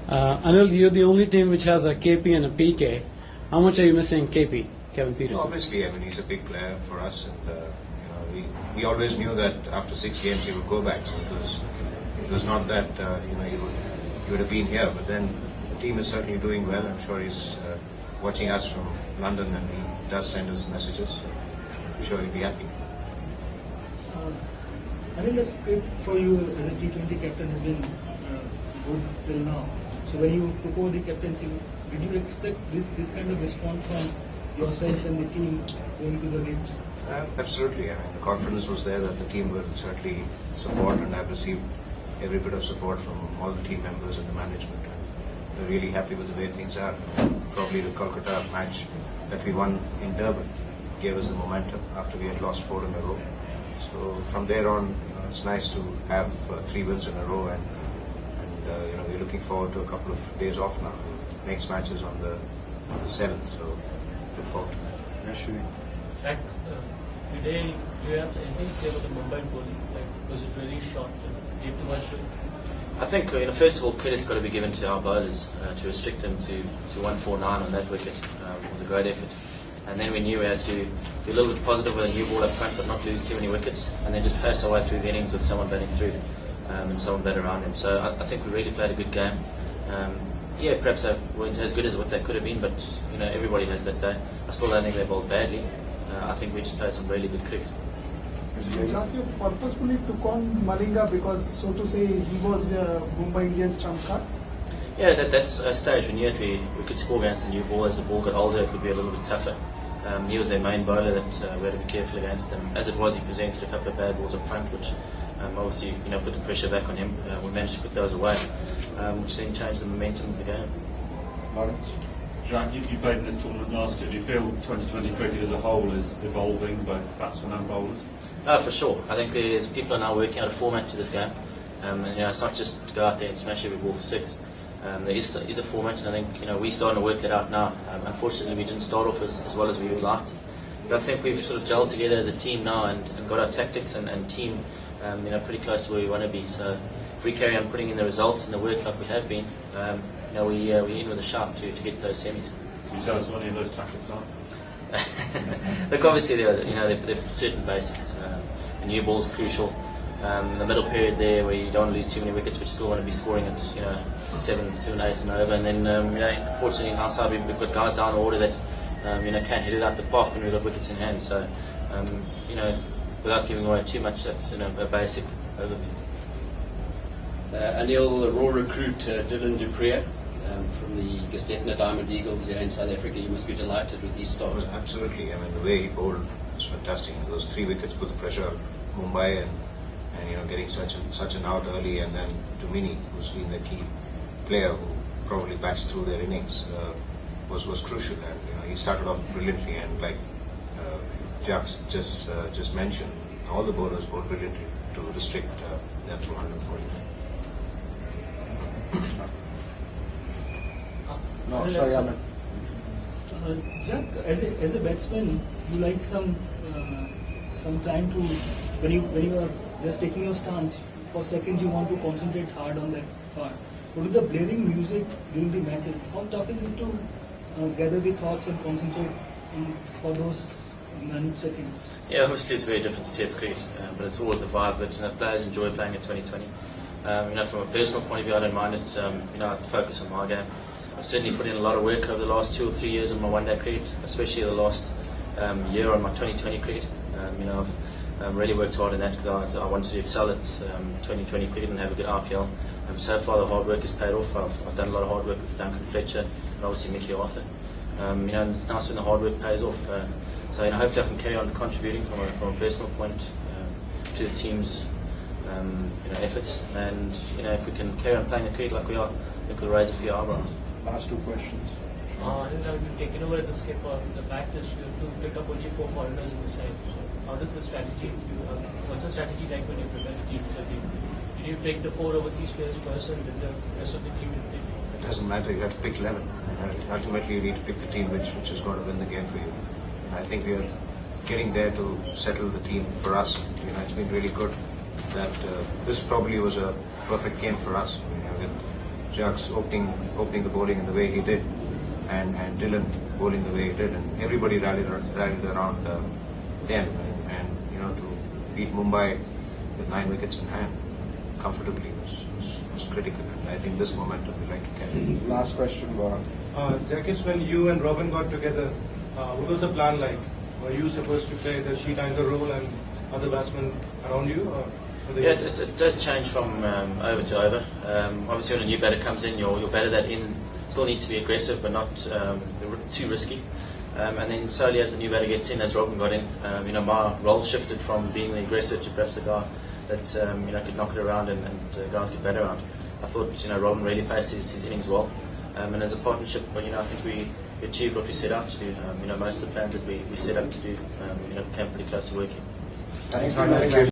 Anil, you're the only team which has a KP and a PK. How much are you missing KP, Kevin Peterson? Obviously, I mean, he's a big player for us, and we always knew that after 6 games he would go back. So it was not that he would have been here, but then the team is certainly doing well. I'm sure he's watching us from London, and he does send us messages. So I'm sure he'll be happy. Anil, the script for you as a T20 captain has been good till now. So when you took over the captaincy, did you expect this kind of response from yourself and the team going to the games? Absolutely. I mean, the confidence was there that the team will certainly support, and I've received every bit of support from all the team members and the management. We're really happy with the way things are. Probably the Kolkata match that we won in Durban gave us the momentum after we had lost 4 in a row. So from there on, it's nice to have 3 wins in a row, and we're looking forward to a couple of days off now. Next match is on the 7th, so look forward to that. Yes, Shri. Jack, today do you have anything to say about the Mumbai bowling? Was it really short? Gave too much to it? I think first of all, credit's got to be given to our bowlers to restrict them to 149 on that wicket. It was a great effort. And then we knew we had to be a little bit positive with a new ball up front, but not lose too many wickets, and then just pass our way through the innings with someone batting through and someone bat around him. So I think we really played a good game. Perhaps they weren't as good as what they could have been, but everybody has that day. I still don't think they bowled badly. I think we just played some really good cricket. Jack, you purposefully took on Malinga because, so to say, he was Mumbai Indians' trump card? Yeah, that's a stage. We knew that we could score against the new ball. As the ball got older, it would be a little bit tougher. He was their main bowler that we had to be careful against him. As it was, he presented a couple of bad balls up front, which obviously put the pressure back on him. We managed to put those away, which then changed the momentum of the game. Lawrence? Jack, you played in this tournament last year. Do you feel 2020 cricket as a whole is evolving, both batsmen and bowlers? For sure. I think people are now working out a format to this game. And it's not just to go out there and smash every ball for 6. There is a format, and I think we're starting to work that out now. Unfortunately, we didn't start off as well as we would like. But I think we've sort of gelled together as a team now and got our tactics and team pretty close to where we want to be. So if we carry on putting in the results and the work like we have been, we're in with a shout to get those semis. Can you tell us what any of those tactics are? Look, obviously there are certain basics. The new ball's crucial. The middle period there where you don't want to lose too many wickets, but you still want to be scoring at 7, 8 and over. And then fortunately on our side we've got guys down the order that can hit it out the park when we've got wickets in hand. So without giving away too much, that's a basic overview. Anil, the raw recruit Dylan Dupree from the Gestetner Diamond Eagles here in South Africa. You must be delighted with his start. Absolutely. I mean, the way he bowled was fantastic. Those 3 wickets put the pressure on Mumbai, and getting such an out early, and then Dumini, who's been the key player who probably bats through their innings, was crucial. And he started off brilliantly, and like Jack just mentioned, all the bowlers bowled brilliantly to restrict them to 149. No, sorry, Ahmed. Jack, as a batsman, you like some time to when you are just taking your stance for seconds, you want to concentrate hard on that part. But with the blaring music during the matches, how tough is it to gather the thoughts and concentrate for those nanoseconds? Yeah, obviously it's very different to Test cricket, but it's always the vibe that players enjoy playing at 2020. From a personal point of view, I don't mind it. I focus on my game. I've certainly put in a lot of work over the last 2 or 3 years on my one-day cricket, especially the last year on my 2020 cricket. I've really worked hard on that because I wanted to excel at 2020 cricket and have a good RPL. So far the hard work has paid off. I've done a lot of hard work with Duncan Fletcher and obviously Mickey Arthur. And it's nice when the hard work pays off. So hopefully I can carry on contributing from a personal point to the team's efforts. And if we can carry on playing the cricket like we are, I think we'll raise a few eyebrows. Last 2 questions. You've taken over as a skipper. The fact is you have to pick up only 4 foreigners in the side. So how does the strategy? What's the strategy like when you prepare the team for the team? Did you take the 4 overseas players first and then the rest of the team? It doesn't matter. You have to pick 11. Ultimately, you need to pick the team which is going to win the game for you. And I think we are getting there to settle the team for us. It's been really good. That this probably was a perfect game for us. With Jacques opening the bowling in the way he did, and Dylan bowling the way he did, and everybody rallied around them, and to beat Mumbai with 9 wickets in hand comfortably was critical. And I think this momentum we like to carry. Last question, Gaurav. Jacques, when you and Robin got together, what was the plan like? Were you supposed to play the sheet anchor role and other batsmen around you? Or yeah, it does change from over to over. Obviously, when a new batter comes in, your batter that in still needs to be aggressive, but not too risky. And then slowly, as the new batter gets in, as Robin got in, my role shifted from being the aggressor to perhaps the guy that could knock it around and guys could bat around. I thought Robin really paced his innings well, and as a partnership, I think we achieved what we set out to do. Most of the plans that we set up to do, came pretty close to working. Thank you.